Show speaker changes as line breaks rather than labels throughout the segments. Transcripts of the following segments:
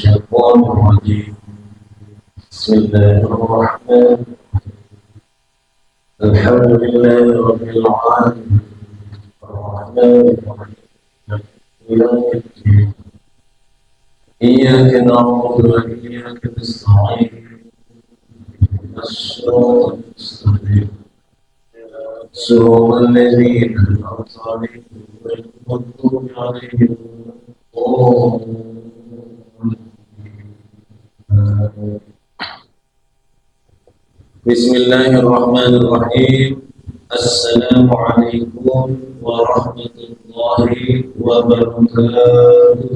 الشيطان الرجيم. بسم الله الرحمن الرحيم. الحمد لله رب العالمين الرحمن الرحيم إلى الدين. إياك نعبد وإياك نستعين اهدنا الصراط المستقيم صراط الذين أنعمت عليهم غير المغضوب عليهم ولا الضالين. بسم الله الرحمن الرحيم. السلام عليكم ورحمة الله وبركاته.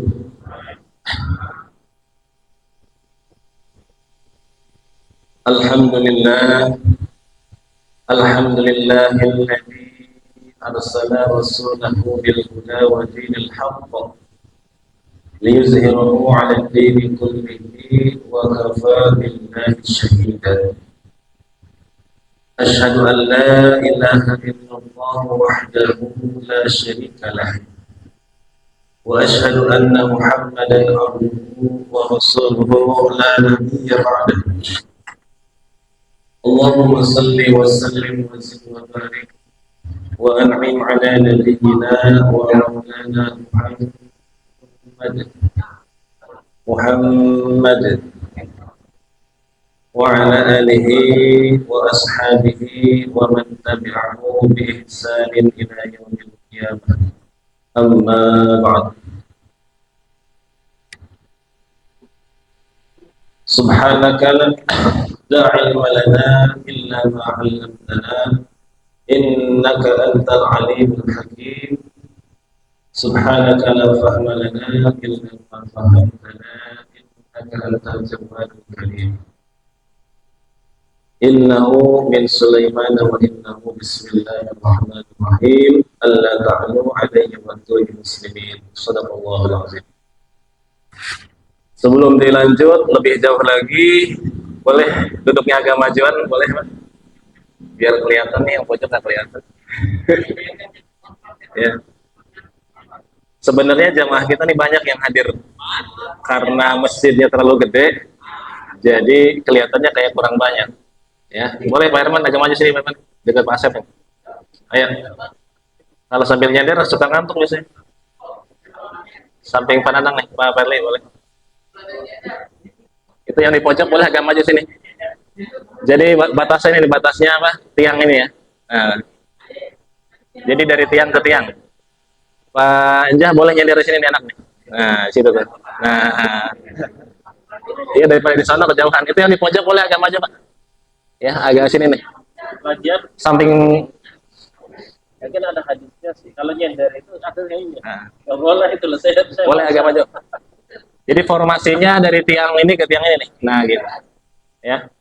الحمد لله الذي أرسل رسوله بالهدى ودين الحق ليظهره على الدين كله وكفى بالله شهيدا. أشهد أن لا إله إلا الله وحده لا شريك له وأشهد أن محمدا عبده ورسوله لا نبي بعده. اللهم صل وسلم وزد وبارك وأنعم على نبينا ومولانا محمد وعلى آله وأصحابه ومن تبعه بإحسان إلى يوم القيامة. أما بعد. سبحانك لا علم لنا إلا ما علمتنا إنك أنت العليم الحكيم. سبحانك لا فهم لنا إلا ما فهمتنا إنك أنت الجواد الكريم. إنه من سليمان وإنه بسم الله الرحمن الرحيم ألا تعلوا علي وأتوني مسلمين. Shadaqallahul azim. Sebelum dilanjut lebih jauh lagi, boleh duduknya agak majuan, boleh Pak? Biar kelihatan nih, yang pojok nggak kelihatan. Ya. Sebenarnya jamaah kita nih banyak yang hadir karena masjidnya terlalu gede, jadi kelihatannya kayak kurang banyak. Ya, boleh Pak Herman agak maju sini Pak Herman, dekat Pak Asep. Ayo. Kalau sambil nyender suka ngantuk biasanya. Samping Pananang nih, Pak Perli boleh. Itu yang di pojok boleh agak maju sini. Jadi batasnya ini, batasnya apa? Tiang ini ya. Nah. Jadi dari tiang ke tiang. Pak Enjah boleh nyender di sini nih anak nih. Nah, situ tuh. Nah. Iya daripada di sana kejauhan. Itu yang di pojok boleh agak maju, Pak. Ya, agak sini nih. Samping
mungkin ada hadisnya sih. Kalau nyender itu akhirnya ini. Nah. Boleh itu loh. Saya
boleh agak maju. Jadi formasinya dari tiang ini ke tiang ini nih. Nah, gitu. Ya.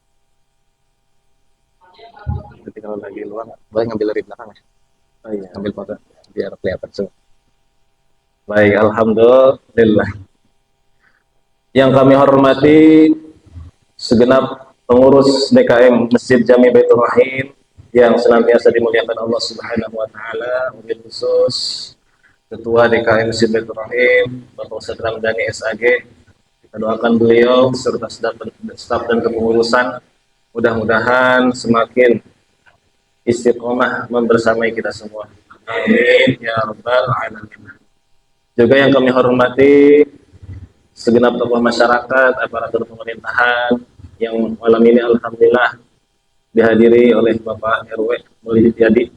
Jadi kalau lagi luar, boleh ngambil dari belakang ya. Oh iya, ambil foto biar kelihatan semua. Baik, alhamdulillah. Yang kami hormati segenap pengurus DKM Masjid Jami Baitur Rahim yang senantiasa dimuliakan Allah Subhanahu wa taala, wabil khusus Ketua DKM Masjid Baitur Rahim Bapak Ustadz Ramdhani SAG. Kita doakan beliau serta staf dan kepengurusan mudah-mudahan semakin istiqomah membersamai kita semua. Amin ya rabbal alamin. Juga yang kami hormati segenap tokoh masyarakat, aparatur pemerintahan yang malam ini alhamdulillah dihadiri oleh Bapak RW Mulya Yadi,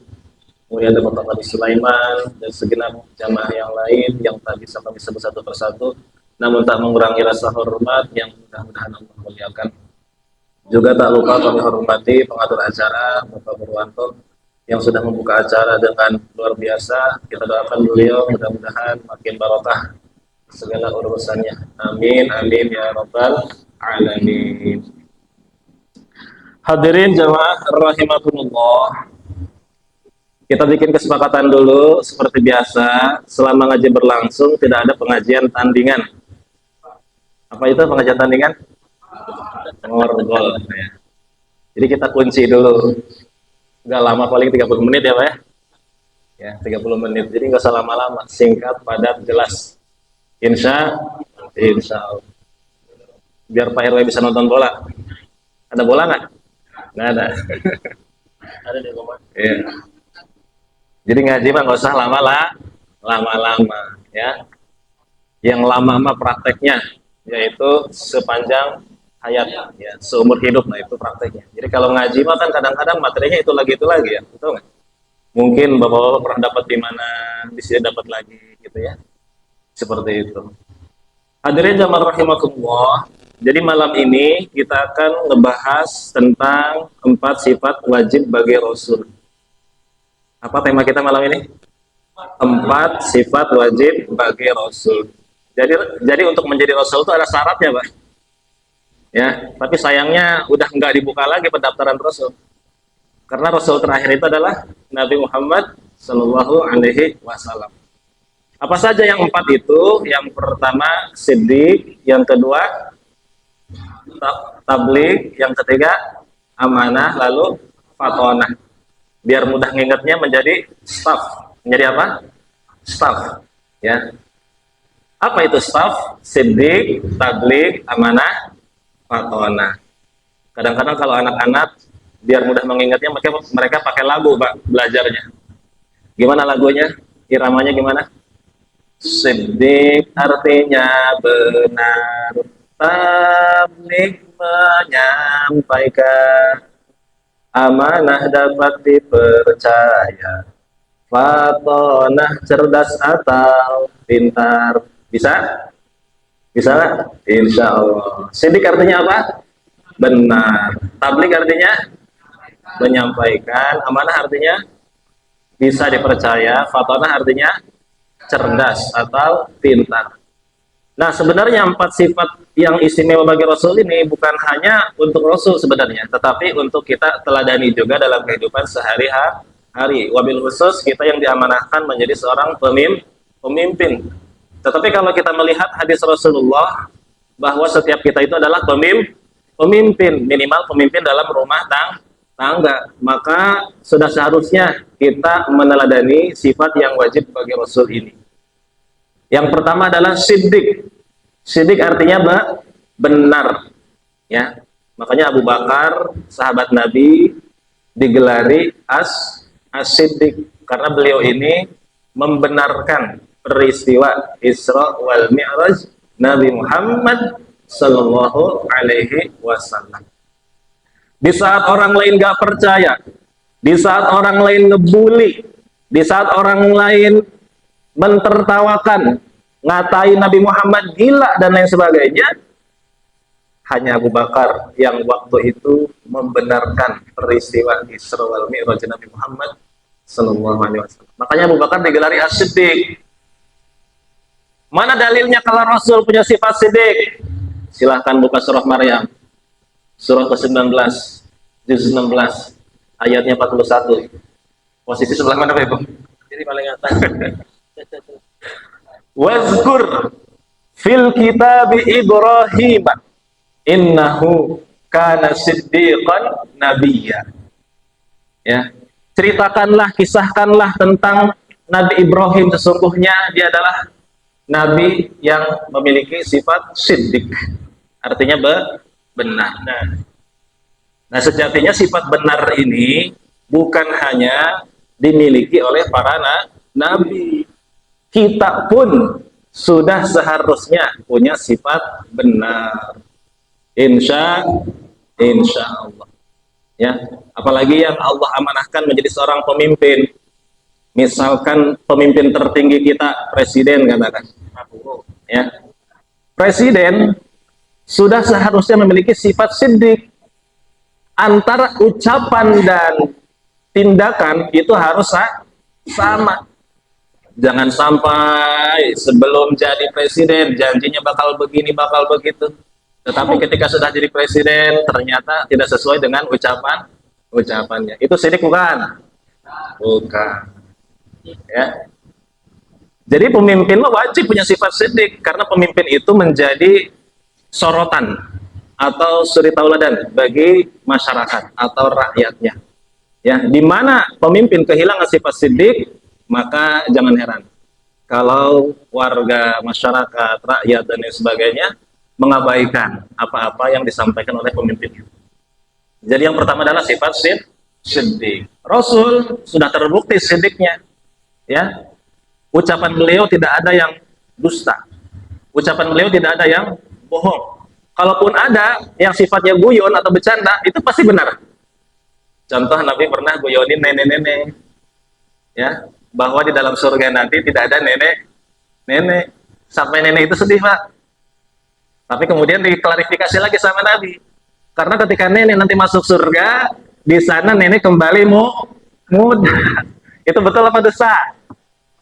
kemudian ada Bapak Kadi Sulaiman dan segenap jamaah yang lain yang tak bisa kami sebut satu persatu, namun tak mengurangi rasa hormat yang mudah-mudahan Allah muliakan. Juga tak lupa kami hormati pengatur acara Bapak Purwanto yang sudah membuka acara dengan luar biasa. Kita doakan beliau mudah-mudahan makin barokah segala urusannya. Amin amin ya rabbal alamin. Hadirin jamaah rahimakumullah. Kita bikin kesepakatan dulu seperti biasa, selama ngaji berlangsung tidak ada pengajian tandingan. Apa itu pengajian tandingan? Ngorgol ya. Jadi kita kunci dulu. Enggak lama, paling 30 menit ya Pak ya. Ya, 30 menit. Jadi nggak usah lama-lama, singkat, padat, jelas. Insya Allah. biar Pak RW bisa nonton bola. Ada bola nggak? Nggak ada.
Ada di rumah.
Iya. Jadi ngaji mah nggak usah lama-lama ya. Yang lama mah prakteknya, yaitu sepanjang hayat ya, seumur hidup. Nah itu prakteknya. Jadi kalau ngaji mah kan kadang-kadang materinya itu lagi ya, betul nggak? Mungkin bapak-bapak pernah dapat di mana, di sini dapat lagi gitu ya, seperti itu. Hadirin jamaah rahimakumullah. Jadi malam ini kita akan ngebahas tentang 4 sifat wajib bagi Rasul. Apa tema kita malam ini? 4 sifat wajib bagi Rasul. Jadi untuk menjadi Rasul itu ada syaratnya, Pak. Ya, tapi sayangnya udah nggak dibuka lagi pendaftaran Rasul. Karena Rasul terakhir itu adalah Nabi Muhammad Sallallahu Alaihi Wasallam. Apa saja yang 4 itu? Yang pertama Siddiq, yang kedua tabligh, yang ketiga amanah, lalu fatonah. Biar mudah ngingetnya menjadi staff. Menjadi apa? Staff. Ya. Apa itu staff? Siddiq, tabligh, amanah, fatonah. Kadang-kadang kalau anak-anak biar mudah mengingatnya mereka pakai lagu, Pak, belajarnya. Gimana lagunya? Iramanya gimana? Siddiq artinya benar, tabligh menyampaikan, amanah dapat dipercaya, fatonah cerdas atau pintar. Bisa? Bisa nggak? Insya Allah. Siddiq artinya apa? Benar. Tabligh artinya menyampaikan, amanah artinya bisa dipercaya, fatonah artinya cerdas atau pintar. Nah, sebenarnya 4 sifat yang istimewa bagi Rasul ini bukan hanya untuk Rasul sebenarnya, tetapi untuk kita teladani juga dalam kehidupan sehari-hari. Wabil khusus kita yang diamanahkan menjadi seorang pemimpin. Tetapi kalau kita melihat hadis Rasulullah bahwa setiap kita itu adalah pemimpin, minimal pemimpin dalam rumah tangga, maka sudah seharusnya kita meneladani sifat yang wajib bagi Rasul ini. Yang pertama adalah siddiq. Siddiq artinya benar, ya. Makanya Abu Bakar, sahabat Nabi, digelari as-siddiq karena beliau ini membenarkan peristiwa Isra wal Mi'raj Nabi Muhammad Sallallahu Alaihi Wasallam. Di saat orang lain gak percaya, di saat orang lain ngebully, di saat orang lain mentertawakan, ngatain Nabi Muhammad gila dan lain sebagainya, hanya Abu Bakar yang waktu itu membenarkan peristiwa Isra wal Mi'raj Nabi Muhammad Sallallahu Alaihi Wasallam. Makanya Abu Bakar digelari as-siddiq. Mana dalilnya kalau Rasul punya sifat siddiq? Silahkan buka surah Maryam, surah ke-19, juz 16, ayatnya 41. Posisi sebelah mana, Pak Ibu?
Jadi paling atas.
Wazkur fil kitab Ibrahim innahu kana siddiqan nabiyya. Ya, ceritakanlah, kisahkanlah tentang Nabi Ibrahim, sesungguhnya dia adalah nabi yang memiliki sifat siddiq. Artinya benar. Nah, sejatinya sifat benar ini bukan hanya dimiliki oleh para nabi. Kita pun sudah seharusnya punya sifat benar. Insya Allah. Ya, apalagi yang Allah amanahkan menjadi seorang pemimpin. Misalkan pemimpin tertinggi kita, presiden katakan. Ya. Presiden sudah seharusnya memiliki sifat siddiq. Antara ucapan dan tindakan itu harus sama. Jangan sampai sebelum jadi presiden janjinya bakal begini, bakal begitu. Tetapi ketika sudah jadi presiden ternyata tidak sesuai dengan ucapannya. Itu siddiq bukan? Bukan. Ya. Jadi pemimpin wajib punya sifat siddiq karena pemimpin itu menjadi sorotan atau suri tauladan bagi masyarakat atau rakyatnya. Ya, di mana pemimpin kehilangan sifat siddiq, maka jangan heran kalau warga, masyarakat, rakyat dan lain sebagainya mengabaikan apa-apa yang disampaikan oleh pemimpin. Jadi yang pertama adalah sifat siddiq. Rasul sudah terbukti siddiqnya, ya. Ucapan beliau tidak ada yang dusta. Ucapan beliau tidak ada yang bohong. Kalaupun ada yang sifatnya guyon atau bercanda, itu pasti benar. Contoh, Nabi pernah guyonin nenek-nenek, ya, bahwa di dalam surga nanti tidak ada nenek. Sampai nenek itu sedih, Pak. Tapi kemudian diklarifikasi lagi sama Nabi. Karena ketika nenek nanti masuk surga, di sana nenek kembali muda. Itu betul apa dosa?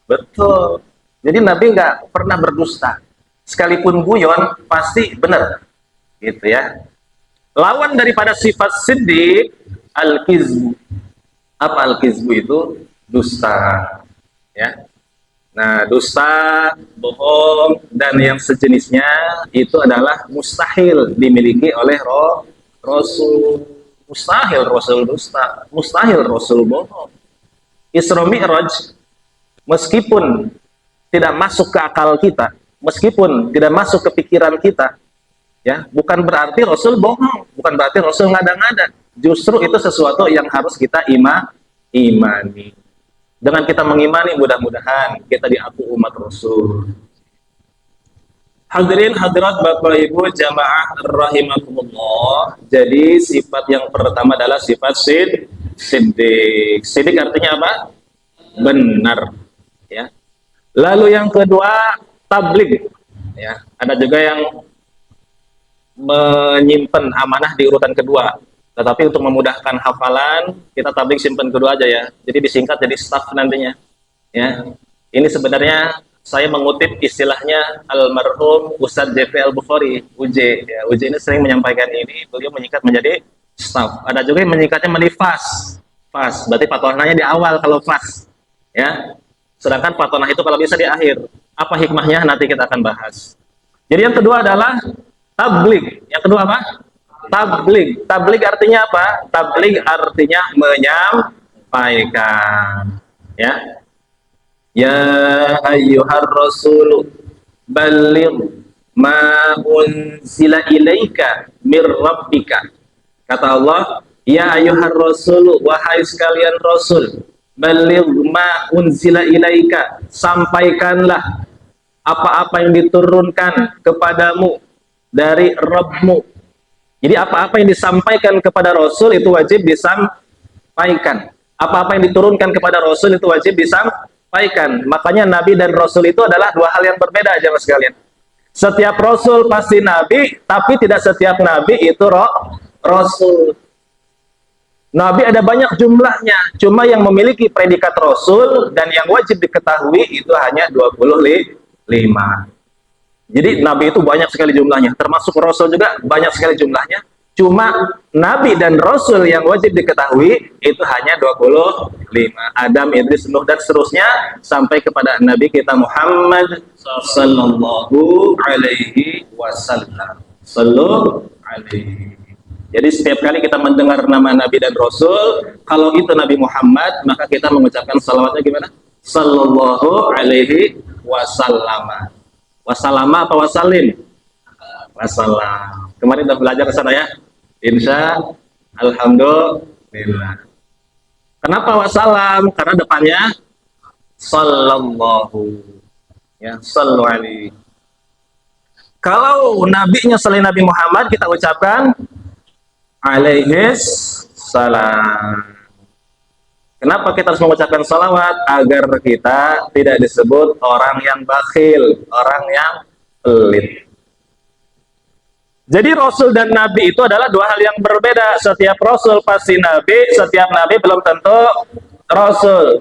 Betul. Jadi Nabi nggak pernah berdusta. Sekalipun guyon, pasti benar. Gitu ya. Lawan daripada sifat siddiq, al-kizbu. Apa al-kizbu itu? Dusta. Ya. Nah, dusta, bohong, dan yang sejenisnya itu adalah mustahil dimiliki oleh Rasul. Mustahil Rasul dusta, mustahil Rasul bohong. Isra Mi'raj, meskipun tidak masuk ke akal kita, meskipun tidak masuk ke pikiran kita, ya, bukan berarti Rasul bohong, bukan berarti Rasul ngada-ngada. Justru itu sesuatu yang harus kita imani. Dengan kita mengimani, mudah-mudahan kita diaku umat Rasul. Hadirin hadirat Bapak Ibu jamaah rahimakumullah. Jadi sifat yang pertama adalah sifat siddiq. Siddiq artinya apa? Benar, ya. Lalu yang kedua, tabligh, ya. Ada juga yang menyimpan amanah di urutan kedua. Tetapi untuk memudahkan hafalan, kita tabligh simpan kedua aja ya. Jadi disingkat jadi staff nantinya. Ya. Ini sebenarnya saya mengutip istilahnya almarhum Ustadz J.P. Al-Bukhari, UJ. Ya, UJ ini sering menyampaikan ini, beliau menyingkat menjadi staff. Ada juga yang menyingkatnya menjadi fas. Fas, berarti patohnanya di awal kalau fas. Ya. Sedangkan patonah itu kalau bisa di akhir. Apa hikmahnya nanti kita akan bahas. Jadi yang kedua adalah tabligh. Yang kedua apa? Tabligh. Tabligh artinya apa? Tabligh artinya menyampaikan. Ya. Ya ayyuhar rasul balligh ma unzila ilaika mir rabbika. Kata Allah, ya ayyuhar rasul, wahai sekalian rasul, balligh ma unzila ilaika, sampaikanlah apa-apa yang diturunkan kepadamu dari Rabbmu. Jadi apa-apa yang disampaikan kepada Rasul itu wajib disampaikan. Apa-apa yang diturunkan kepada Rasul itu wajib disampaikan. Makanya Nabi dan Rasul itu adalah dua hal yang berbeda aja mas sekalian. Setiap Rasul pasti Nabi, tapi tidak setiap Nabi itu Rasul. Nabi ada banyak jumlahnya, cuma yang memiliki predikat Rasul dan yang wajib diketahui itu hanya 25. Jadi Nabi itu banyak sekali jumlahnya, termasuk Rasul juga banyak sekali jumlahnya. Cuma Nabi dan Rasul yang wajib diketahui itu hanya 25. Adam, Idris, Nuh, dan seterusnya sampai kepada Nabi kita Muhammad sallallahu alaihi wasallam. Sallallahu alaihi. Jadi setiap kali kita mendengar nama Nabi dan Rasul, kalau itu Nabi Muhammad, maka kita mengucapkan salawatnya gimana? Sallallahu alaihi wasallam. Wasalama apa wasalim? Wasalam. Kemarin sudah belajar ke sana ya? Insya alhamdulillah. Kenapa wasalam? Karena depannya sallallahu. Ya, sallu alaihi. Kalau nabinya selain Nabi Muhammad, kita ucapkan alaihis salam. Kenapa kita harus mengucapkan salawat? Agar kita tidak disebut orang yang bakhil, orang yang pelit. Jadi Rasul dan Nabi itu adalah dua hal yang berbeda. Setiap Rasul pasti Nabi, setiap Nabi belum tentu Rasul.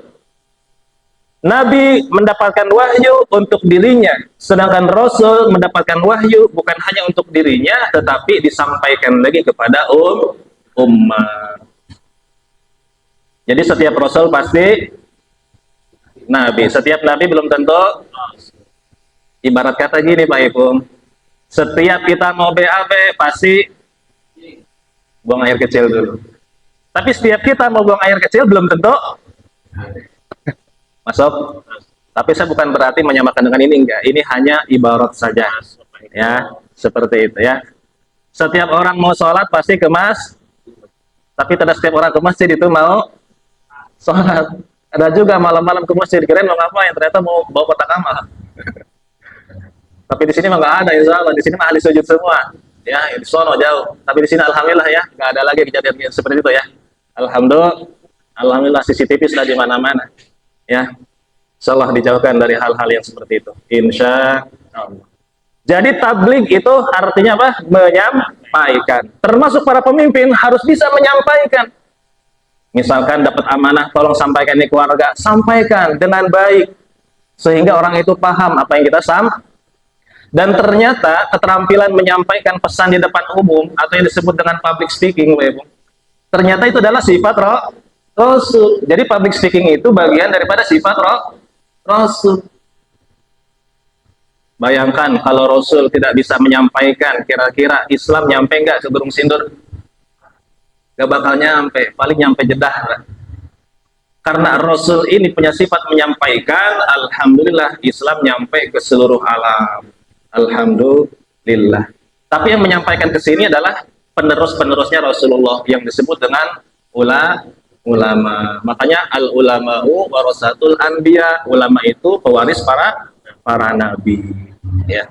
Nabi mendapatkan wahyu untuk dirinya, sedangkan Rasul mendapatkan wahyu bukan hanya untuk dirinya, tetapi disampaikan lagi kepada ummah. Jadi setiap Rasul pasti Nabi, setiap Nabi belum tentu. Ibarat kata gini Pak Ibu, setiap kita mau BAB pasti buang air kecil dulu. Tapi setiap kita mau buang air kecil belum tentu masuk. Tapi saya bukan berarti menyamakan dengan ini, enggak. Ini hanya ibarat saja. Ya, Seperti itu ya. Setiap orang mau sholat pasti ke tapi tidak setiap orang ke masjid itu mau sholat. Ada juga malam-malam ke masjid, kirain mau ngapain, ternyata mau bawa kotak amal. Tapi di sini mah nggak ada, insya Allah. Di sini mah ahli sujud semua. Ya, di sono jauh. Tapi di sini alhamdulillah ya, nggak ada lagi kejadian seperti itu ya. Alhamdulillah CCTV sudah di mana-mana. Ya, insya Allah dijauhkan dari hal-hal yang seperti itu. Insya Allah. Jadi tabligh itu artinya apa? Menyampaikan. Termasuk para pemimpin harus bisa menyampaikan. Misalkan dapat amanah, tolong sampaikan ini keluarga, sampaikan dengan baik sehingga orang itu paham apa yang kita sampaikan. Dan ternyata keterampilan menyampaikan pesan di depan umum atau yang disebut dengan public speaking, ternyata itu adalah sifat Rasul. Jadi public speaking itu bagian daripada sifat Rasul. Bayangkan kalau Rasul tidak bisa menyampaikan, kira-kira Islam nyampe nggak ke Gunung Sindur? Gak bakal nyampe, paling nyampe Jeddah. Karena Rasul ini punya sifat menyampaikan, alhamdulillah Islam nyampe ke seluruh alam. Alhamdulillah. Tapi yang menyampaikan ke sini adalah penerus-penerusnya Rasulullah yang disebut dengan ulama. Makanya al-ulama'u warasatul anbiya. Ulama itu pewaris para nabi. Ya.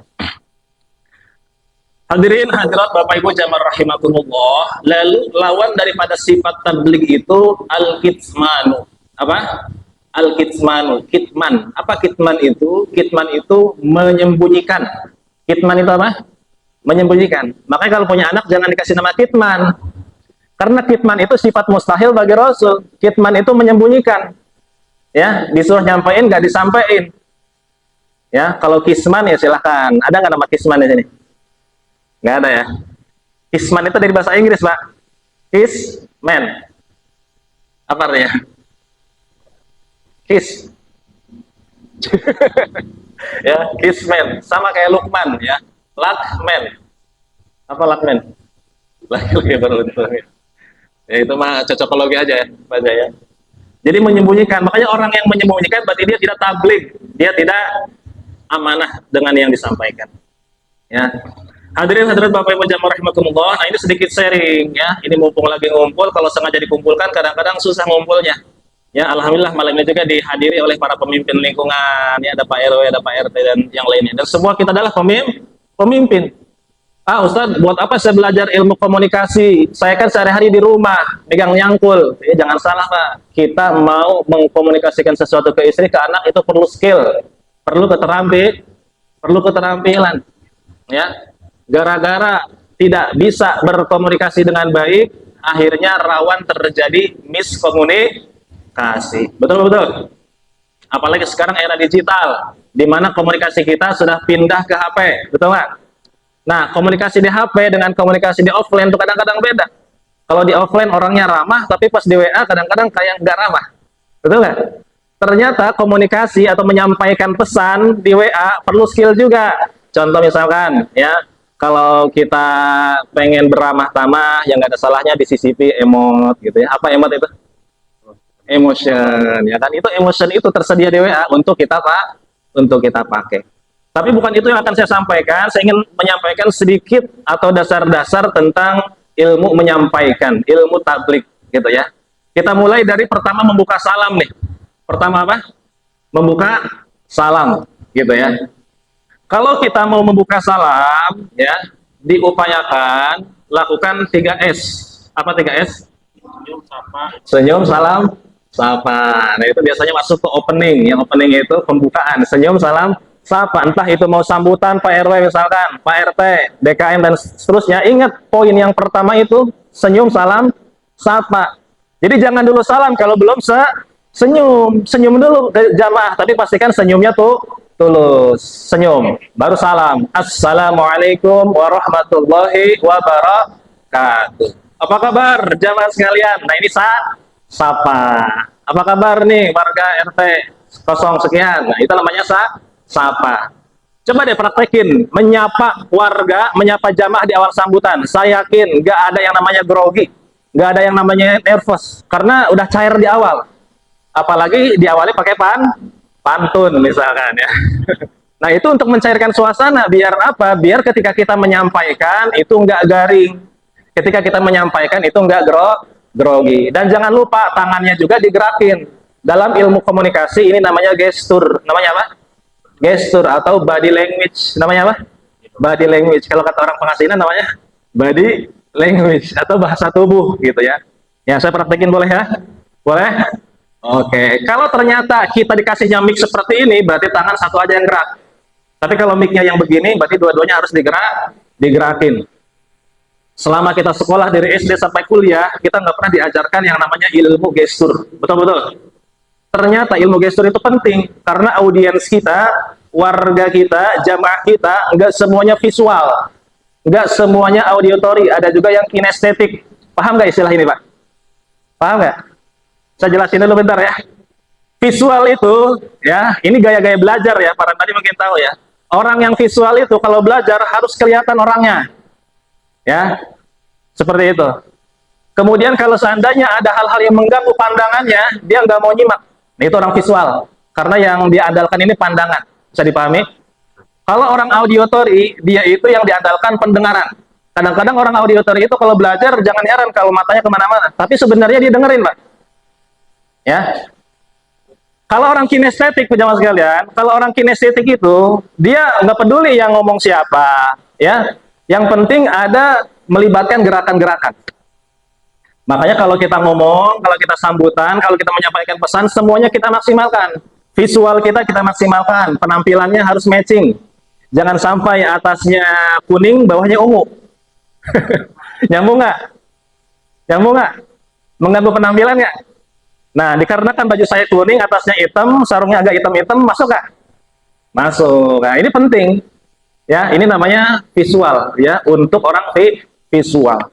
Hadirin hadirat Bapak Ibu jamaah rahimakumullah. Lalu lawan daripada sifat tabligh itu al-kitmanu. Apa? Al-kitmanu, kitman. Apa kitman itu? Kitman itu menyembunyikan. Kitman itu apa? Menyembunyikan. Makanya kalau punya anak jangan dikasih nama kitman. Karena kitman itu sifat mustahil bagi Rasul. Kitman itu menyembunyikan. Ya, disuruh nyampein nggak disampaikan. Ya, kalau kisman ya silahkan. Ada nggak nama kisman di sini? Nggak ada ya. Kisman itu dari bahasa Inggris, Pak. Kisman. Apa artinya? Kiss. Ya, Kisman. Sama kayak Lukman ya. Lakman. Apa Lakman? Laki-laki beruntung. Ya itu mah cocokologi aja ya, Pak ya. Jadi menyembunyikan. Makanya orang yang menyembunyikan berarti dia tidak tabligh. Dia tidak amanah dengan yang disampaikan. Ya. Hadirin hadirat Bapak Ibu jamaah rahimakumullah. Nah, ini sedikit sharing ya. Ini mumpung lagi ngumpul, kalau sengaja dikumpulkan kadang-kadang susah ngumpulnya. Ya, alhamdulillah malam ini juga dihadiri oleh para pemimpin lingkungan, ya ada Pak RW, ada Pak RT dan yang lainnya. Dan semua kita adalah pemimpin. Ah, Ustadz, buat apa saya belajar ilmu komunikasi? Saya kan sehari-hari di rumah, pegang nyangkul. Ya, jangan salah, Pak. Kita mau mengkomunikasikan sesuatu ke istri, ke anak itu perlu skill, perlu keterampilan. Ya, gara-gara tidak bisa berkomunikasi dengan baik, akhirnya rawan terjadi miskomunikasi. Betul. Apalagi sekarang era digital, di mana komunikasi kita sudah pindah ke HP, betul nggak? Nah, komunikasi di HP dengan komunikasi di offline itu kadang-kadang beda. Kalau di offline orangnya ramah, tapi pas di WA kadang-kadang kayak nggak ramah, betul nggak? Ternyata komunikasi atau menyampaikan pesan di WA perlu skill juga. Contoh misalkan, ya, kalau kita pengen beramah tamah, yang nggak ada salahnya disisipi emot, gitu ya. Apa emot itu? Emotion, ya kan? Itu emotion itu tersedia di WA untuk kita pakai. Tapi bukan itu yang akan saya sampaikan. Saya ingin menyampaikan sedikit atau dasar-dasar tentang ilmu menyampaikan, ilmu tabligh, gitu ya. Kita mulai dari pertama membuka salam nih. Pertama apa? Membuka salam, gitu ya. Kalau kita mau membuka salam, ya, diupayakan lakukan 3S. Apa 3S?
Senyum, sapa.
Senyum, salam, sapa. Nah, itu biasanya masuk ke opening. Yang opening itu pembukaan. Senyum, salam, sapa. Entah itu mau sambutan Pak RW misalkan, Pak RT, DKM dan seterusnya. Ingat poin yang pertama itu senyum, salam, sapa. Jadi jangan dulu salam kalau belum senyum. Senyum dulu jamaah, tapi pastikan senyumnya tuh tulus. Senyum, baru salam. Assalamualaikum warahmatullahi wabarakatuh. Apa kabar jamaah sekalian? Nah, ini sapa. Apa kabar nih warga RT 0 sekian? Nah, itu namanya sapa. Coba deh praktekin menyapa warga, menyapa jamaah di awal sambutan. Saya yakin nggak ada yang namanya grogi, nggak ada yang namanya nervous, karena udah cair di awal. Apalagi diawali pakai pantun misalkan ya. Nah, itu untuk mencairkan suasana, biar apa? Biar ketika kita menyampaikan itu enggak garing. Ketika kita menyampaikan itu enggak grogi. Dan jangan lupa tangannya juga digerakin. Dalam ilmu komunikasi ini namanya gestur. Namanya apa? Gestur atau body language. Namanya apa? Body language. Kalau kata orang pengasinan namanya body language atau bahasa tubuh gitu ya. Ya, saya praktekin boleh ya? Boleh? Oke. Kalau ternyata kita dikasihnya mic seperti ini, berarti tangan satu aja yang gerak. Tapi kalau mic-nya yang begini, berarti dua-duanya harus digerakin. Selama kita sekolah dari SD sampai kuliah, kita nggak pernah diajarkan yang namanya ilmu gestur. Betul-betul. Ternyata ilmu gestur itu penting, karena audiens kita, warga kita, jamaah kita, nggak semuanya visual. Nggak semuanya auditory, ada juga yang kinestetik. Paham nggak istilah ini, Pak? Paham nggak? Saya jelasin dulu bentar ya. Visual itu, ya, ini gaya-gaya belajar ya, para tadi mungkin tahu ya. Orang yang visual itu kalau belajar harus kelihatan orangnya. Ya, seperti itu. Kemudian kalau seandainya ada hal-hal yang mengganggu pandangannya, dia nggak mau nyimak. Nah, itu orang visual. Karena yang dia andalkan ini pandangan. Bisa dipahami? Kalau orang auditory, dia itu yang diandalkan pendengaran. Kadang-kadang orang auditory itu kalau belajar, jangan heran kalau matanya kemana-mana. Tapi sebenarnya dia dengerin, Pak. Ya, kalau orang kinestetik, pejabat sekalian, kalau orang kinestetik itu, dia nggak peduli yang ngomong siapa, ya. Yang penting ada melibatkan gerakan-gerakan. Makanya kalau kita ngomong, kalau kita sambutan, kalau kita menyampaikan pesan, semuanya kita maksimalkan. Visual kita maksimalkan, penampilannya harus matching. Jangan sampai atasnya kuning, bawahnya ungu. Nyambung nggak? Nyambung nggak? Mengganggu penampilan nggak? Nah, dikarenakan baju saya kuning, atasnya hitam, sarungnya agak hitam-hitam, masuk nggak? Masuk. Nah, ini penting. Ya, ini namanya visual ya, untuk orang visual.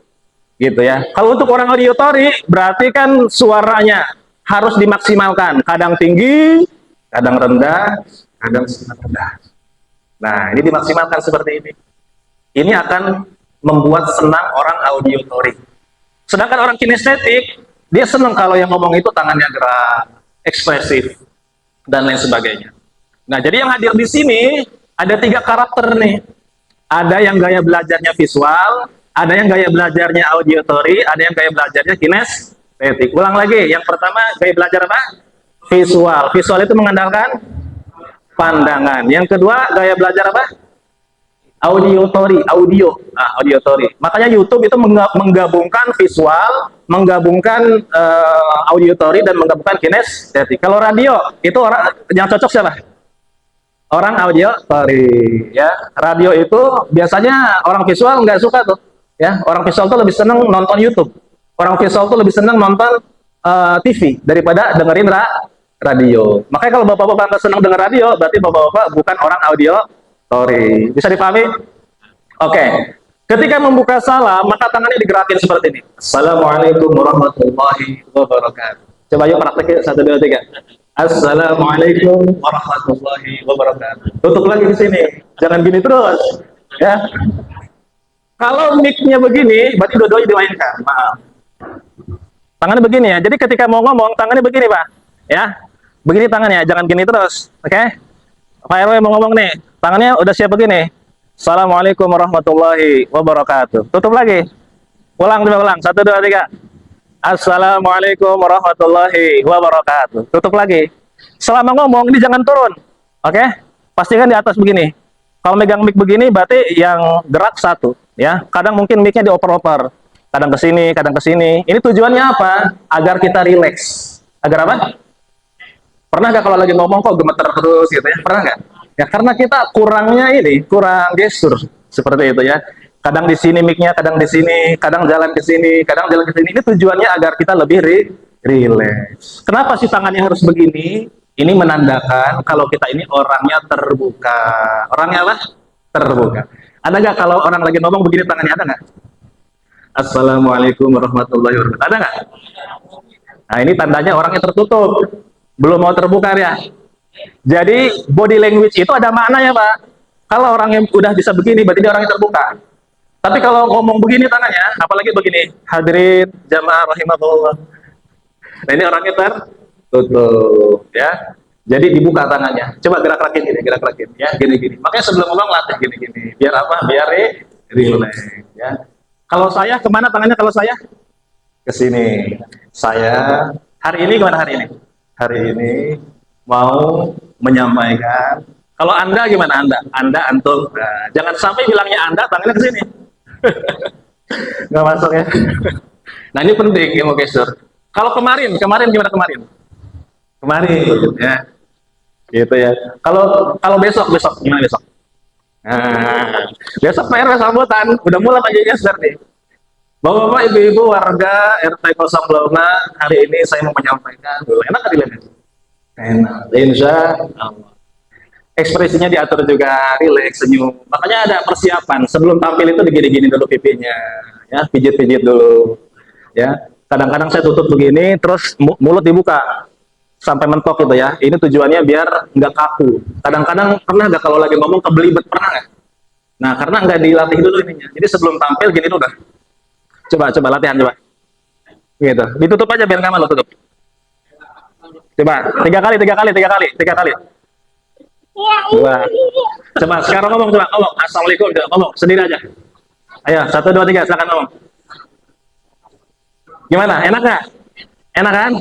Gitu ya. Kalau untuk orang auditory, berarti kan suaranya harus dimaksimalkan. Kadang tinggi, kadang rendah, kadang sangat rendah. Nah, ini dimaksimalkan seperti ini. Ini akan membuat senang orang auditory. Sedangkan orang kinestetik, dia senang kalau yang ngomong itu tangannya gerak, ekspresif, dan lain sebagainya. Nah, jadi yang hadir di sini ada 3 karakter nih. Ada yang gaya belajarnya visual, ada yang gaya belajarnya auditory, ada yang gaya belajarnya kinestetik. Ulang lagi, yang pertama gaya belajar apa? Visual. Visual itu mengandalkan pandangan. Yang kedua gaya belajar apa? Auditory, auditory. Makanya YouTube itu menggabungkan visual, menggabungkan auditory dan menggabungkan kinestetik. Kalau radio itu orang yang cocok siapa? Orang auditory, ya. Radio itu biasanya orang visual nggak suka tuh, ya. Orang visual tuh lebih seneng nonton YouTube. Orang visual tuh lebih seneng nonton TV daripada dengerin radio. Makanya kalau bapak-bapak nggak seneng denger radio, berarti bapak-bapak bukan orang auditory. Bisa dipahami? Oke. Ketika membuka salam, maka tangannya digerakin seperti ini. Assalamualaikum warahmatullahi wabarakatuh. Coba yuk praktekin 1, 2, 3. Assalamualaikum warahmatullahi wabarakatuh. Tutup lagi di sini. Jangan gini terus, ya. Kalau mic-nya begini, berarti dua-duanya dimainkan. Maaf. Tangannya begini ya. Jadi ketika mau ngomong, tangannya begini, Pak. Ya. Begini tangannya, jangan gini terus. Oke? Pak RW mau ngomong nih. Tangannya udah siap begini. Assalamualaikum warahmatullahi wabarakatuh. Tutup lagi. Ulang, 1, 2, 3. Assalamualaikum warahmatullahi wabarakatuh. Tutup lagi. Selama ngomong ini jangan turun. Oke? Pastikan di atas begini. Kalau megang mic begini berarti yang gerak satu, ya. Kadang mungkin mic-nya dioper-oper. Kadang ke sini, kadang ke sini. Ini tujuannya apa? Agar kita rileks. Agar apa? Pernah nggak kalau lagi ngomong kok gemeter terus gitu ya? Pernah nggak? Ya karena kita kurangnya ini, kurang gestur seperti itu ya. Kadang di sini mic-nya, kadang di sini, kadang jalan ke sini, kadang jalan ke sini. Ini tujuannya agar kita lebih rileks. Kenapa sih tangannya harus begini? Ini menandakan kalau kita ini orangnya terbuka. Orangnya apa? Terbuka. Ada nggak kalau orang lagi ngomong begini tangannya, ada nggak? Assalamualaikum warahmatullahi wabarakatuh. Ada nggak? Nah, ini tandanya orangnya tertutup. Belum mau terbuka ya. Jadi body language itu ada maknanya, Pak. Kalau orang yang udah bisa begini, berarti dia orangnya terbuka. Tapi kalau ngomong begini tangannya, apalagi begini, hadirin jamaah rahimahullah. Nah, ini orangnya tertutup, ya. Jadi dibuka tangannya. Coba gerak-gerakin gini, gerak-gerakin ya, gini-gini. Makanya sebelum ngomong latih gini-gini. Biar apa? Biar relax ya. Kalau saya kemana tangannya kalau saya? Ke sini. Saya hari ini gimana hari ini? Hari ini mau menyampaikan. Kalau Anda gimana Anda? Anda antum. Nah, jangan sampai bilangnya Anda tangannya ke sini. Nggak masuk ya. Nah, ini penting ilmu gestur. Kalau kemarin gimana kemarin? Kemarin ya. Gitu ya. Kalau besok gimana besok? Nah, besok PR sambutan, udah mulai aja gestur nih. Bapak-bapak, ibu-ibu, warga RT 05, hari ini saya mau menyampaikan. Enak nggak dilihat? Enak. Insya Allah. Ekspresinya diatur juga, rileks, senyum. Makanya ada persiapan. Sebelum tampil itu digini-gini dulu pipinya, ya, pijit-pijit dulu. Ya, kadang-kadang saya tutup begini, terus mulut dibuka sampai mentok gitu ya. Ini tujuannya biar nggak kaku. Kadang-kadang pernah nggak kalau lagi ngomong kebelibet, pernah nggak? Nah, karena nggak dilatih dulu ininya. Jadi sebelum tampil gini dulu dah. Coba latihan coba. Gitu. Ditutup aja biar nggak malu, tutup. Coba tiga kali. Dua. Coba sekarang ngomong, assalamualaikum, ngomong sendiri aja. Ayo 1, 2, 3 silakan ngomong. Gimana? Enak nggak? Enak kan?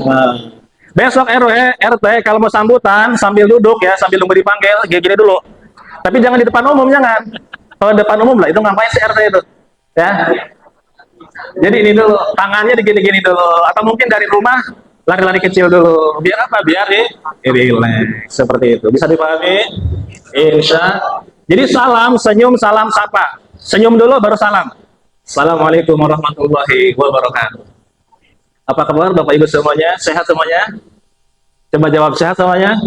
Besok RW, RT kalau mau sambutan sambil duduk ya, sambil nunggu dipanggil, gini dulu. Tapi jangan di depan umum, jangan. Kalau depan umum lah itu ngapain si RT itu? Ya. Jadi ini dulu, tangannya digini-gini dulu, atau mungkin dari rumah lari-lari kecil dulu. Biar apa? Biar relax seperti itu. Bisa dipahami? Insya. Jadi salam, senyum, salam, sapa. Senyum dulu baru salam. Assalamualaikum warahmatullahi wabarakatuh. Apa kabar Bapak Ibu semuanya? Sehat semuanya? Coba jawab, sehat semuanya?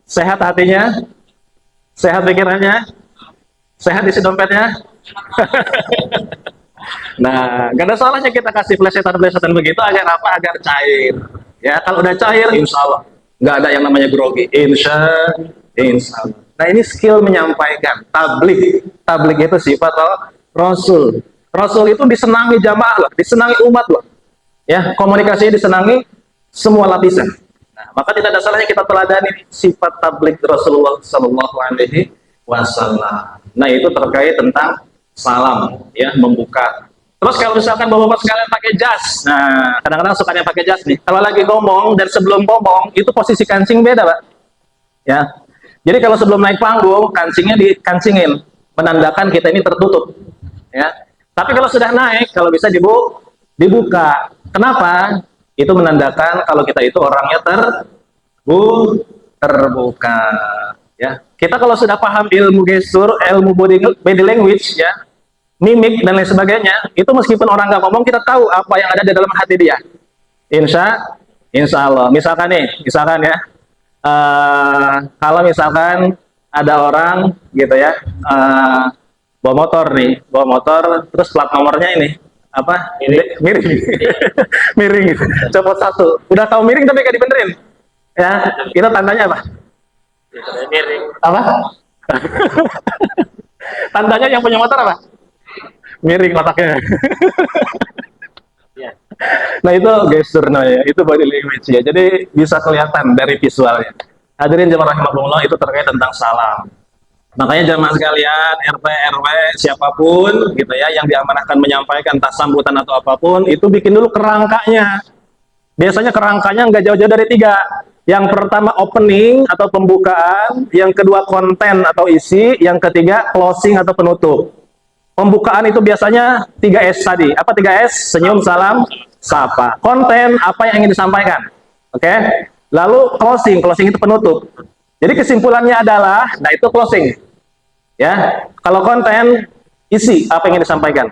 Sehat hatinya? Sehat pikirannya? Sehat isi dompetnya? Nah, gak ada salahnya kita kasih plesetan begitu agar apa? Agar cair. Ya, kalau udah cair, insya Allah nggak ada yang namanya grogi. Insya Allah. Nah, ini skill menyampaikan. Tablik itu sifat Rasul. Rasul itu disenangi jamaah loh, disenangi umat loh. Ya, komunikasinya disenangi semua lapisan. Nah, maka tidak ada salahnya kita teladani sifat tablik Rasulullah Sallallahu Alaihi Wasallam. Nah, itu terkait tentang salam, ya, membuka. Terus kalau misalkan bapak-bapak sekalian pakai jas, nah kadang-kadang sukanya pakai jas nih. Kalau lagi ngomong dan sebelum ngomong itu posisi kancing beda, Pak. Ya, jadi kalau sebelum naik panggung kancingnya dikancingin, menandakan kita ini tertutup. Ya, tapi kalau sudah naik, kalau bisa dibuka. Kenapa? Itu menandakan kalau kita itu orangnya terbuka. Ya, kita kalau sudah paham ilmu gestur, ilmu body language, ya, mimik dan lain sebagainya, itu meskipun orang nggak ngomong, kita tahu apa yang ada di dalam hati dia. Insya Allah. Misalkan ya, kalau misalkan ada orang gitu ya, bawa motor, terus plat nomornya ini apa? Miring, miring. Copot satu. Udah tahu miring tapi nggak dibenerin. Ya, itu tandanya apa?
Miring.
Apa? Tandanya yang punya motor apa? Miring otaknya.
Ya.
Nah, itu gestur namanya, itu body language ya. Jadi bisa kelihatan dari visualnya. Hadirin jemaah rahimahullah, itu terkait tentang salam. Makanya jemaah sekalian, RT, RW, siapapun gitu ya yang diamanahkan menyampaikan entah sambutan atau apapun, itu bikin dulu kerangkanya. Biasanya kerangkanya nggak jauh-jauh dari 3. Yang pertama opening atau pembukaan, yang kedua konten atau isi, yang ketiga closing atau penutup. Pembukaan itu biasanya 3S tadi. Apa 3S? Senyum, salam, sapa. Konten, apa yang ingin disampaikan. Oke? Lalu closing itu penutup. Jadi kesimpulannya adalah, nah itu closing. Ya. Kalau konten, isi apa yang ingin disampaikan.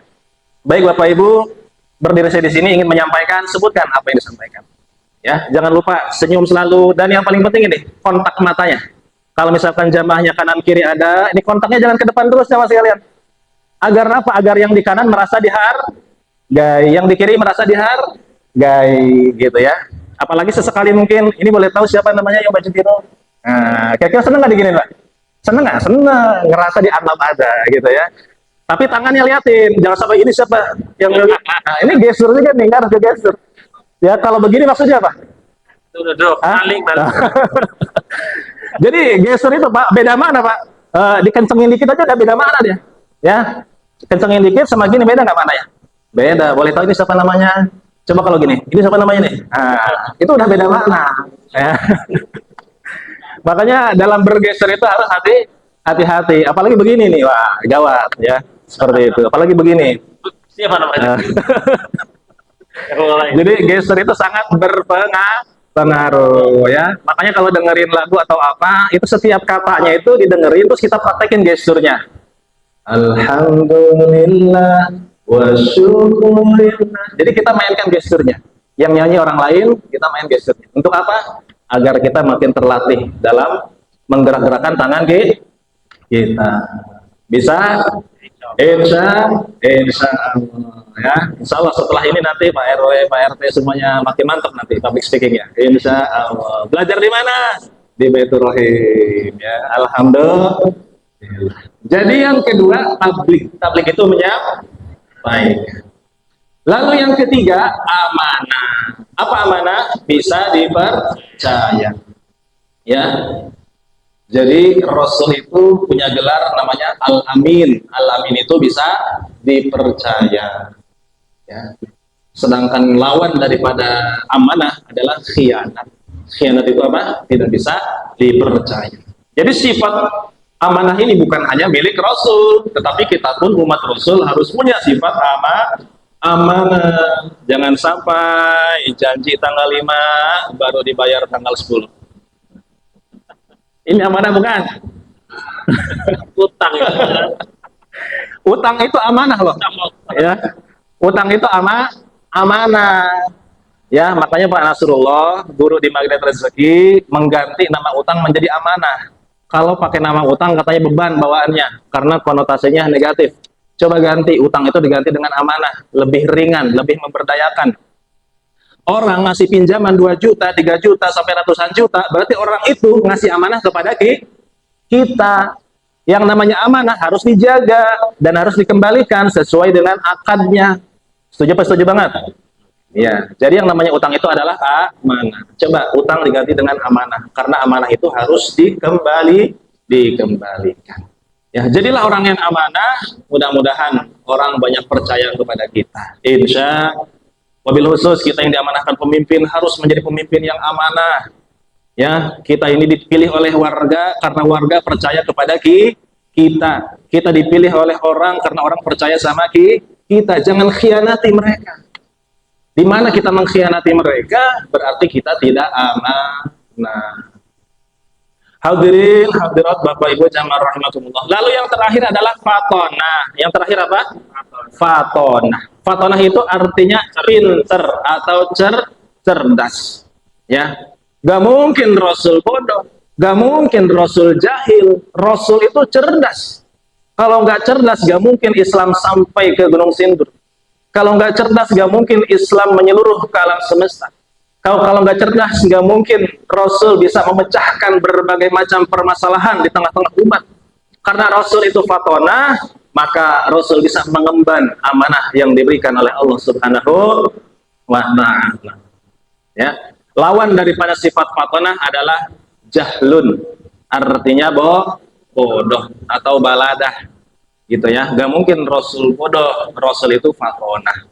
Baik Bapak Ibu, berdiri saya di sini ingin menyampaikan, sebutkan apa yang disampaikan. Ya, jangan lupa senyum selalu, dan yang paling penting ini kontak matanya. Kalau misalkan jamaahnya kanan kiri ada, ini kontaknya jangan ke depan terus jamaah sekalian. Agar apa? Agar yang di kanan merasa dihargai, yang di kiri merasa dihargai, gitu ya. Apalagi sesekali mungkin, ini boleh tahu siapa namanya yang baju biru? Nah, kira-kira seneng nggak diginiin, Pak? Seneng nggak? Seneng, ngerasa dianggap ada, gitu ya. Tapi tangannya liatin, jangan sampai ini siapa yang nah, ini gestur juga nih, harus gestur. Ya, kalau begini maksudnya apa?
Itu udah drop,
Hah?
maling.
Jadi gestur itu Pak, beda mana Pak? Dikencengin dikit aja udah beda mana dia. Ya, kencengin dikit sama gini beda nggak mana ya? Beda. Boleh tahu ini siapa namanya? Coba kalau gini, ini siapa namanya nih? Itu udah beda makna. Ya. Makanya dalam bergestur itu harus hati-hati. Apalagi begini nih, wah gawat ya. Seperti itu. Apalagi begini.
Siapa namanya?
Jadi gestur itu sangat berpengaruh ya. Makanya kalau dengerin lagu atau apa, itu setiap katanya itu didengerin terus kita praktekin gesturnya. Alhamdulillah wa syukurillah. Jadi kita mainkan gesturnya. Yang nyanyi orang lain, kita main gesturnya. Untuk apa? Agar kita makin terlatih dalam menggerak-gerakkan tangan kita. Bisa? Insya Allah ya. Insya Allah setelah ini nanti Pak RW, Pak RT semuanya makin mantap nanti public speaking ya. Insya Allah. Belajar di mana? Di Baitur Rahim ya. Alhamdulillah. Jadi yang kedua tablik. Tablik itu baik. Lalu yang ketiga amanah. Apa amanah? Bisa dipercaya. Ya. Jadi Rasul itu punya gelar namanya Al-Amin. Al-Amin itu bisa dipercaya. Ya. Sedangkan lawan daripada amanah adalah khianat. Khianat itu apa? Tidak bisa dipercaya. Jadi sifat amanah ini bukan hanya milik Rasul, tetapi kita pun umat Rasul harus punya sifat amanah. Jangan sampai janji tanggal 5 baru dibayar tanggal 10. Ini amanah bukan?
Utang itu.
Utang itu amanah loh. Ya. Utang itu amanah. Ya, makanya Pak Nasrullah, guru di Magnet Rezeki, mengganti nama utang menjadi amanah. Kalau pakai nama utang katanya beban bawaannya karena konotasinya negatif. Coba ganti, utang itu diganti dengan amanah, lebih ringan, lebih memberdayakan. Orang ngasih pinjaman 2 juta, 3 juta, sampai ratusan juta, berarti orang itu ngasih amanah kepada kita. Yang namanya amanah harus dijaga dan harus dikembalikan sesuai dengan akadnya. Setuju apa setuju banget? Ya, jadi yang namanya utang itu adalah amanah. Coba utang diganti dengan amanah, karena amanah itu harus dikembalikan. Ya, jadilah orang yang amanah, mudah-mudahan orang banyak percaya kepada kita. Insya wabil khusus kita yang diamanahkan pemimpin harus menjadi pemimpin yang amanah. Ya, kita ini dipilih oleh warga karena warga percaya kepada kita. Kita dipilih oleh orang karena orang percaya sama kita. Jangan khianati mereka. Di mana kita mengkhianati mereka, berarti kita tidak amanah. Hadirin, hadirat Bapak Ibu jamaah rahimakumullah. Lalu yang terakhir adalah fatonah. Yang terakhir apa? Fatonah. Fatonah itu artinya pinter atau cerdas. Ya, gak mungkin Rasul bodoh, gak mungkin Rasul jahil. Rasul itu cerdas. Kalau nggak cerdas, gak mungkin Islam sampai ke Gunung Sindur. Kalau nggak cerdas, gak mungkin Islam menyeluruh ke alam semesta. Kalau nggak cerdas, nggak mungkin Rasul bisa memecahkan berbagai macam permasalahan di tengah-tengah umat. Karena Rasul itu fatonah, maka Rasul bisa mengemban amanah yang diberikan oleh Allah Subhanahu wa Ta'ala. Ya, lawan daripada sifat fatonah adalah jahlun, artinya bodoh atau baladah, gitu ya. Nggak mungkin Rasul bodoh, Rasul itu fatonah.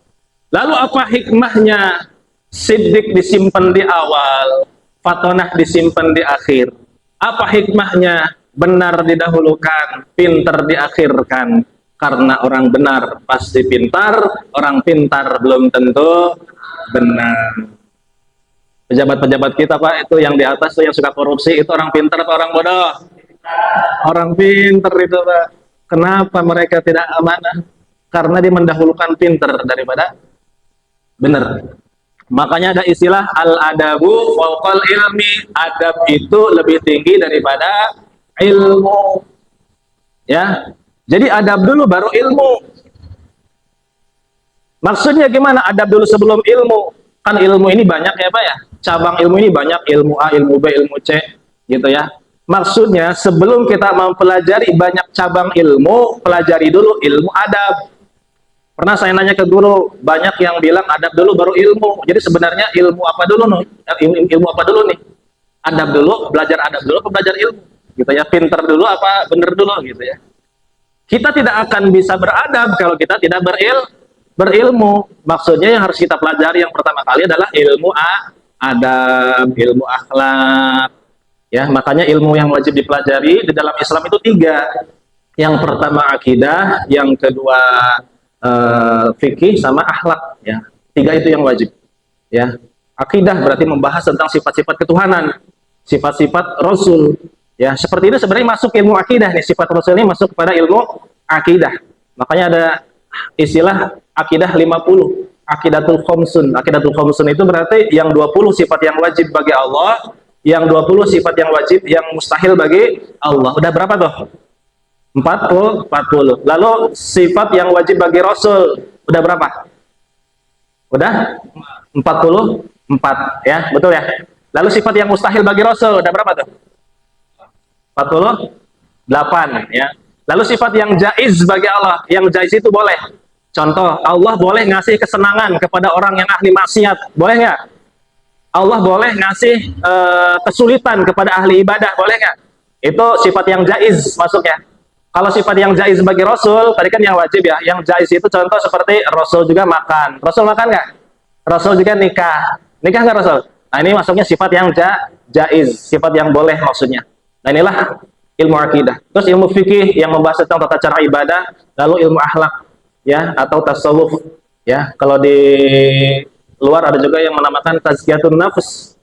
Lalu apa hikmahnya? Siddiq disimpan di awal, fatonah disimpan di akhir. Apa hikmahnya? Benar didahulukan, pintar diakhirkan. Karena orang benar pasti pintar, orang pintar belum tentu benar. Pejabat-pejabat kita Pak, itu yang di atas tuh yang suka korupsi, itu orang pintar atau orang bodoh? Orang pintar itu Pak. Kenapa mereka tidak amanah? Karena dia mendahulukan pintar daripada benar. Makanya ada istilah al-adabu fauqal ilmi. Adab itu lebih tinggi daripada ilmu. Ya. Jadi adab dulu baru ilmu. Maksudnya gimana? Adab dulu sebelum ilmu. Kan ilmu ini banyak ya Pak ya. Cabang ilmu ini banyak, ilmu A, ilmu B, ilmu C, gitu ya. Maksudnya sebelum kita mempelajari banyak cabang ilmu, pelajari dulu ilmu adab. Pernah saya nanya ke guru, banyak yang bilang adab dulu baru ilmu. Jadi sebenarnya ilmu apa dulu nih? Ilmu apa dulu nih? Adab dulu, belajar adab dulu, apa belajar ilmu? Gitu ya, pinter dulu apa bener dulu gitu ya. Kita tidak akan bisa beradab kalau kita tidak berilmu. Maksudnya yang harus kita pelajari yang pertama kali adalah ilmu adab, ilmu akhlak. Ya, makanya ilmu yang wajib dipelajari di dalam Islam itu tiga. Yang pertama akidah, yang kedua fikih, sama akhlak. Ya, tiga itu yang wajib. Ya, akidah berarti membahas tentang sifat-sifat ketuhanan, sifat-sifat Rasul. Ya, seperti itu sebenarnya masuk ilmu akidah nih, sifat Rasul ini masuk kepada ilmu akidah. Makanya ada istilah akidah 50, akidatul khamsun. Akidatul khamsun itu berarti yang 20 sifat yang wajib bagi Allah, yang 20 sifat yang wajib yang mustahil bagi Allah. Udah berapa tuh? 40. Lalu sifat yang wajib bagi Rasul udah berapa? Udah 44 ya, betul ya. Lalu sifat yang mustahil bagi Rasul udah berapa tuh? 48 ya. Lalu sifat yang jaiz bagi Allah, yang jaiz itu boleh. Contoh, Allah boleh ngasih kesenangan kepada orang yang ahli maksiat, boleh nggak? Allah boleh ngasih kesulitan kepada ahli ibadah, boleh nggak? Itu sifat yang jaiz masuknya. Kalau sifat yang jaiz bagi Rasul, tadi kan yang wajib ya. Yang jaiz itu contoh seperti Rasul juga makan. Rasul makan nggak? Rasul juga nikah. Nikah nggak Rasul? Nah ini masuknya sifat yang jaiz, sifat yang boleh maksudnya. Nah inilah ilmu akidah. Terus ilmu fikih yang membahas tentang tata cara ibadah, lalu ilmu akhlak ya atau tasawuf ya. Kalau di luar ada juga yang menamakan tazkiyatun nafs,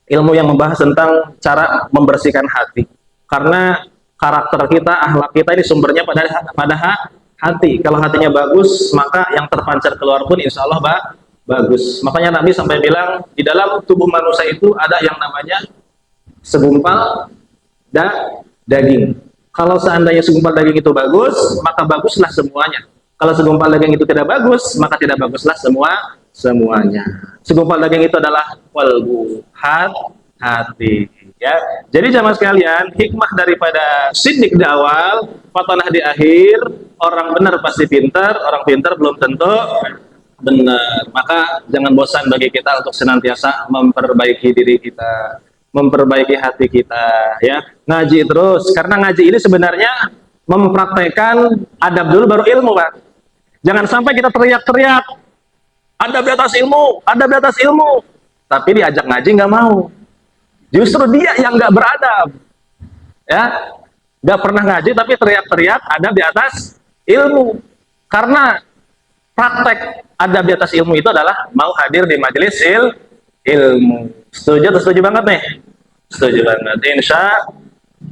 ilmu yang membahas tentang cara membersihkan hati. Karena karakter kita, akhlak kita ini sumbernya pada hati. Kalau hatinya bagus, maka yang terpancar keluar pun insya Allah bagus. Makanya Nabi sampai bilang di dalam tubuh manusia itu ada yang namanya segumpal daging. Kalau seandainya segumpal daging itu bagus, maka baguslah semuanya. Kalau segumpal daging itu tidak bagus, maka tidak baguslah semuanya. Segumpal daging itu adalah qalbu, hati. Ya, jadi jamaah sekalian, hikmah daripada sidik di awal, fatanah di akhir. Orang benar pasti pintar, orang pintar belum tentu benar. Maka jangan bosan bagi kita untuk senantiasa memperbaiki diri kita, memperbaiki hati kita, ya. Ngaji terus, karena ngaji ini sebenarnya mempraktekkan adab dulu baru ilmu, Pak. Jangan sampai kita teriak-teriak, adab di atas ilmu, adab di atas ilmu, tapi diajak ngaji nggak mau. Justru dia yang nggak beradab, ya, nggak pernah ngaji tapi teriak-teriak adab di atas ilmu. Karena praktek adab di atas ilmu itu adalah mau hadir di majelis ilmu. Setuju atau setuju banget nih? Setuju banget. Insya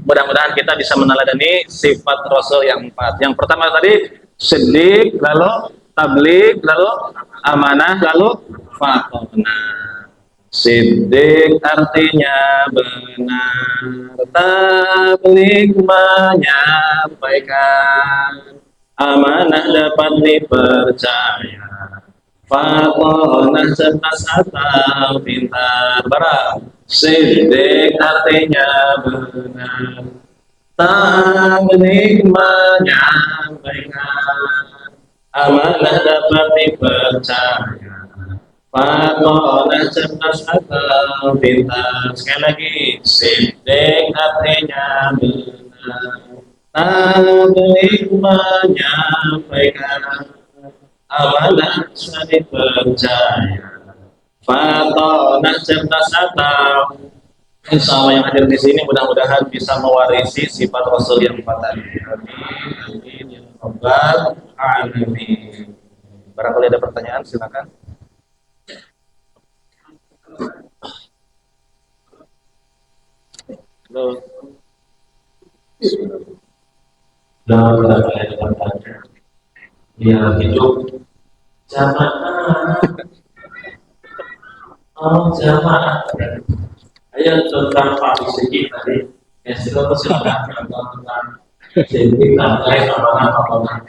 mudah-mudahan kita bisa meneladani sifat Rasul yang 4. Yang pertama tadi siddiq, lalu tabligh, lalu amanah, lalu fatonah. Siddiq artinya benar, tabligh menyampaikan, amanah dapat dipercaya, fatonah cerdas atau pintar. Barang siddiq artinya benar, tabligh menyampaikan, amanah dapat dipercaya, fatonah cerdas atau pintar. Sekali lagi, siddiq artinya benar, tabligh menyampaikan, amanah bisa dipercaya, fatonah cerdas atau. Insya Allah yang hadir di sini mudah-mudahan bisa mewarisi sifat Rasul yang 4 tadi. Amin. Ya Rabbal Alamin. Barangkali ada pertanyaan, silakan.
Dalam berbagai dia hidup jamaah, jamaah. Ayo tentang Pak Segi tadi, yang sudah persilakan tentang Segi terkait apa-apa.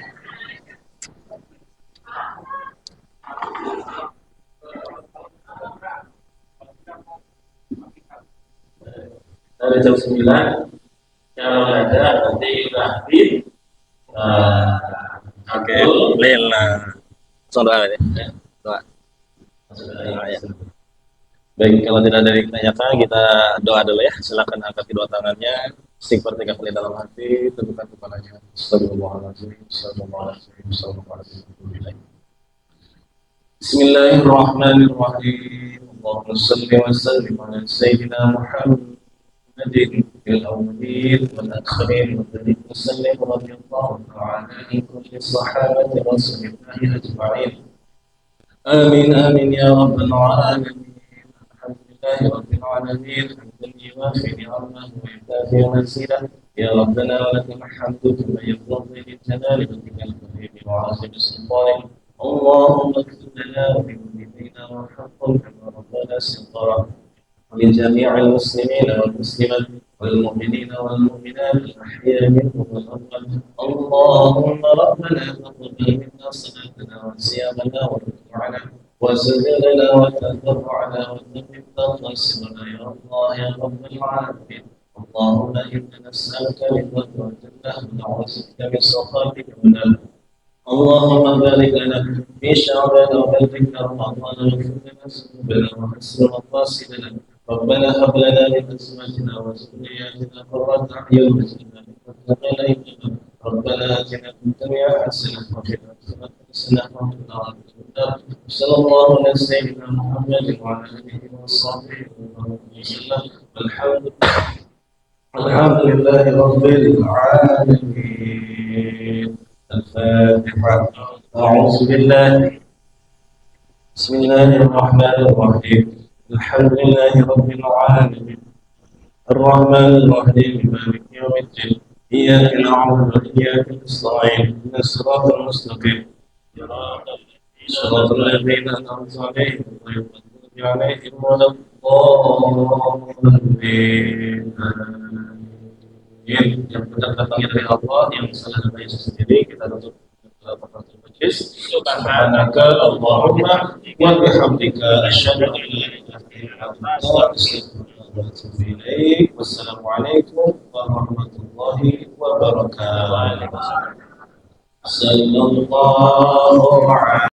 Dari jam 9 kalau ada nanti Rahim
Oke, Lila. Langsung doa ya. Doa. Nah, ya. Baik, kalau tidak ada yang ditanyakan, kita doa dulu ya. Silakan angkat kedua tangannya, istighfar 3 kali dalam hati, tentukan kepalanya. Astagfirullahaladzim, astagfirullahaladzim, astagfirullahaladzim. Bismillahirrahmanirrahim. Allahumma salli wa sallim ala sayyidina Muhammadin fil awwalin wal akhirin wa barik wa sallim radhiyallahu ta'ala an kulli sahabati rasulillahi ajma'in. Amin amin ya rabbal alamin. لله رب العالمين حمدا يوافي نعمه ويكافئ مزيدا يا ربنا ولك الحمد كما ينبغي للجلال وجهك الكريم وعظيم سلطانك اللهم اغفر لنا ولوالدينا وارحمهم كما ربنا صغارا ولجميع المسلمين والمسلمات والمؤمنين والمؤمنات الأحياء منهم والأموات اللهم ربنا تقبل منا صلاتنا وصيامنا وركوعنا وسجدنا وتضرعنا وتمنا خاسرنا يا الله يا رب العالمين اللهم إنا نسألك رضاك والجنة ونعوذ بك من سخطك والنار اللهم بارك لنا في شعبنا وبلغنا رمضان واغفر لنا ذنوبنا وحسن مقاصدنا ربنا هب لنا من أزواجنا وذرياتنا قرة أعين واجعلنا للمتقين إماما ربنا آتنا في الدنيا حسنة وفي الآخرة حسنة وقنا عذاب النار صلى الله على سيدنا محمد وعلى آله وصحبه وسلم الحمد لله رب العالمين. الفاتحة. أعوذ بالله. بسم الله الرحمن الرحيم. الحمد لله رب العالمين الرحمن الرحيم مالك يوم الدين إياك نعبد وإياك نستعين اهدنا الصراط المستقيم صراط الذين أنعمت عليهم غير المغضوب عليهم ولا الضالين. Yang benar datangnya dari Allah, yang salah dari sendiri. Kita tutup tafadhol majlis. Subhanaka Allahumma wa bihamdika asyhadu an la ilaha illa anta astaghfiruka wa atubu ilaik. Wassalamualaikum warahmatullahi wabarakatuh. Sallallahu alaihi